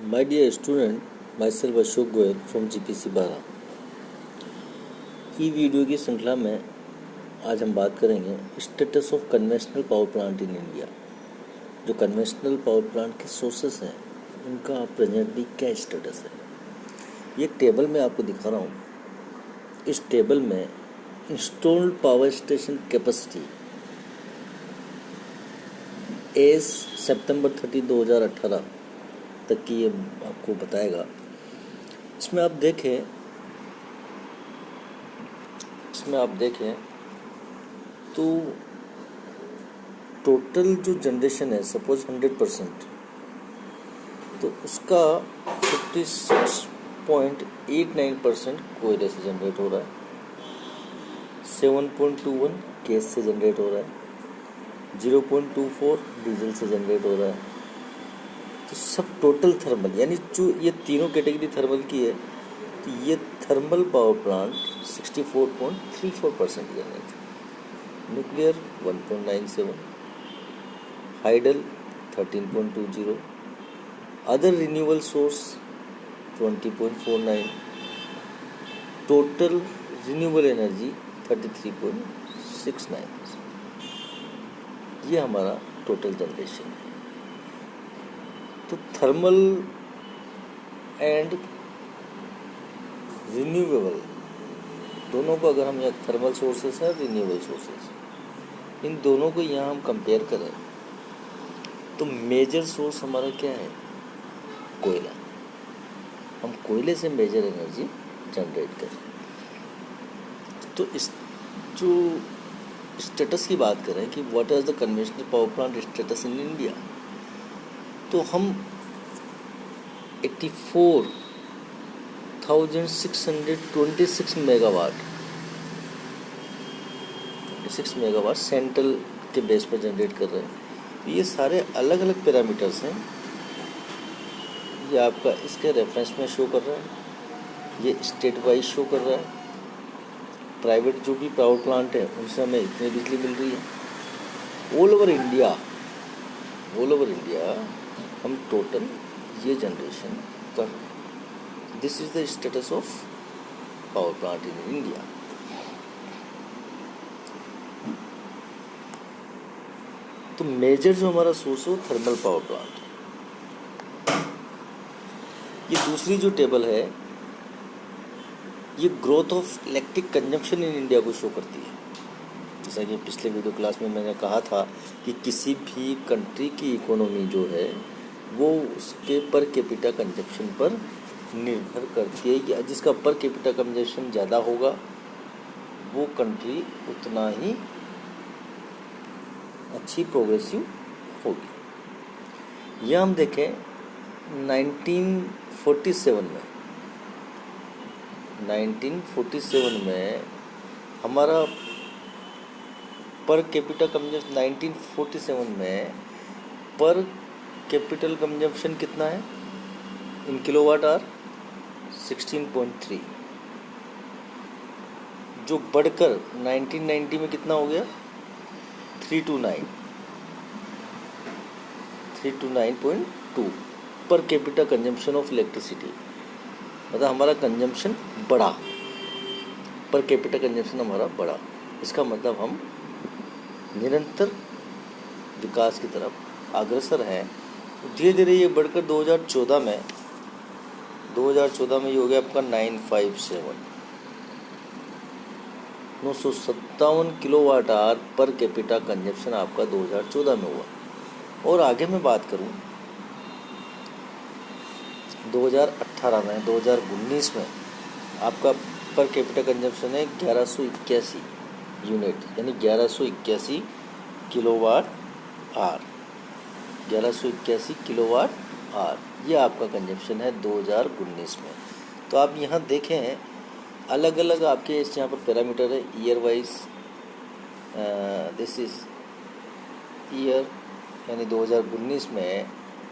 My dear student, myself Ashok Goyal from GPC 12 की video की श्रृंखला में आज हम बात करेंगे status of conventional power plant in India. जो कन्वेंशनल पावर प्लांट के सोर्सेस हैं उनका प्रेजेंटली क्या स्टेटस है, ये टेबल में आपको दिखा रहा हूँ। इस टेबल में installed power station capacity as सितंबर 30, 2018 तक की ये आपको बताएगा। इसमें आप देखें तो टोटल जो जनरेशन है, सपोज 100%, तो उसका 56.89% कोयले से जनरेट हो रहा है, 7.21 गैस से जनरेट हो रहा है, 0.24 डीजल से जनरेट हो रहा है। तो सब टोटल थर्मल, यानी जो ये तीनों कैटेगरी थर्मल की है, तो ये थर्मल पावर प्लांट 64.34% जनरेट है, nuclear 1.97, hydel 13.20, other renewable source 20.49, total renewable energy 33.69। ये हमारा टोटल जनरेशन है। तो थर्मल एंड रिन्यूएबल दोनों को, अगर हम यहाँ थर्मल सोर्सेस है, रिन्यूएबल सोर्सेस, इन दोनों को यहाँ हम कंपेयर करें तो मेजर सोर्स हमारा क्या है? कोयला। हम कोयले से मेजर एनर्जी जनरेट करें। तो इस जो स्टेटस की बात करें कि what is the conventional power plant status in India, तो हम 84,626 मेगावाट सेंट्रल के बेस पर जनरेट कर रहे हैं। ये सारे अलग अलग पैरामीटर्स हैं। ये आपका इसके रेफरेंस में शो कर रहा है, ये स्टेट वाइज शो कर रहा है। प्राइवेट जो भी पावर प्लांट है उनसे हमें इतनी बिजली मिल रही है। ऑल ओवर इंडिया हम टोटल ये जनरेशन कर रहे हैं। This is the status of power plant in India. तो मेजर जो हमारा सोर्स है वो थर्मल पावर प्लांट है। ये दूसरी जो टेबल है, ये growth of electric consumption in India को शो करती है। जैसा कि पिछले वीडियो क्लास में मैंने कहा था कि किसी भी कंट्री की इकोनॉमी जो है वो उसके पर कैपिटा कंजप्शन पर निर्भर करती है, कि जिसका पर कैपिटा कंजप्शन ज़्यादा होगा वो कंट्री उतना ही अच्छी प्रोग्रेसिव होगी। यह हम देखें 1947 में हमारा पर कैपिटा कंजप्शन 1947 में पर कैपिटल कंजप्शन कितना है इन किलोवाट आवर? 16.3, जो बढ़कर 1990 में कितना हो गया? 329.2 per capita consumption of electricity. मतलब हमारा कंजम्पशन बढ़ा, पर कैपिटा कंजम्पशन हमारा बढ़ा। इसका मतलब हम निरंतर विकास की तरफ अग्रसर हैं। धीरे धीरे ये बढ़कर 2014 में ये हो गया आपका 957 kilowatt hour per capita consumption आपका 2014 में हुआ। और आगे मैं बात करूं 2019 में आपका पर कैपिटा कंजप्शन है 1181 यूनिट, यानी 1181 किलोवाट आवर। 1181 किलोवाट आवर ये आपका कंजप्शन है 2019 में। तो आप यहाँ देखें अलग अलग आपके यहाँ पर पैरामीटर है year wise. This is year, यानी 2019 में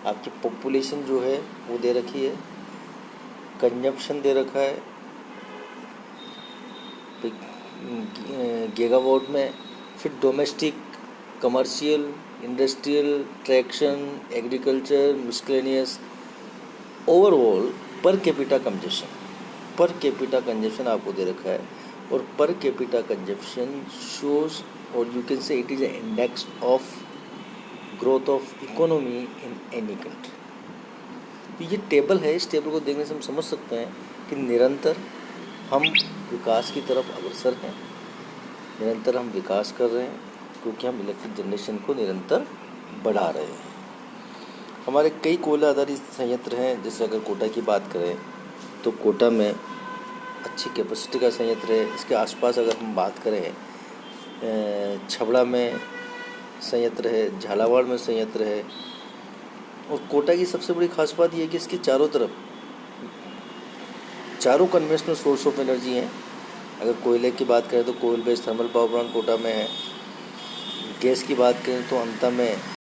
आपकी पॉपुलेशन जो है वो दे रखी है, कंजप्शन दे रखा है गीगावाट में, फिर domestic, commercial, industrial, traction, agriculture, miscellaneous, overall per capita consumption आपको दे रखा है, और पर कैपिटा कंजप्शन शोज और you can say it is a index of growth of economy in any country. तो ये टेबल है, इस टेबल को देखने से हम समझ सकते हैं कि निरंतर हम विकास की तरफ अग्रसर हैं, निरंतर हम विकास कर रहे हैं, क्योंकि हम इलेक्ट्रिक जनरेशन को निरंतर बढ़ा रहे हैं। हमारे कई कोयला आधारित संयंत्र हैं, जैसे अगर कोटा की बात करें तो कोटा में अच्छी कैपेसिटी का संयंत्र है। इसके आसपास अगर हम बात करें, छबड़ा में संयंत्र है, झालावाड़ में संयंत्र है। और कोटा की सबसे बड़ी खास बात यह है कि इसके चारों तरफ चारों कन्वेंशनल सोर्स ऑफ एनर्जी हैं। अगर कोयले की बात करें तो coal based thermal power plant Kota में है, गैस की बात करें तो अंता में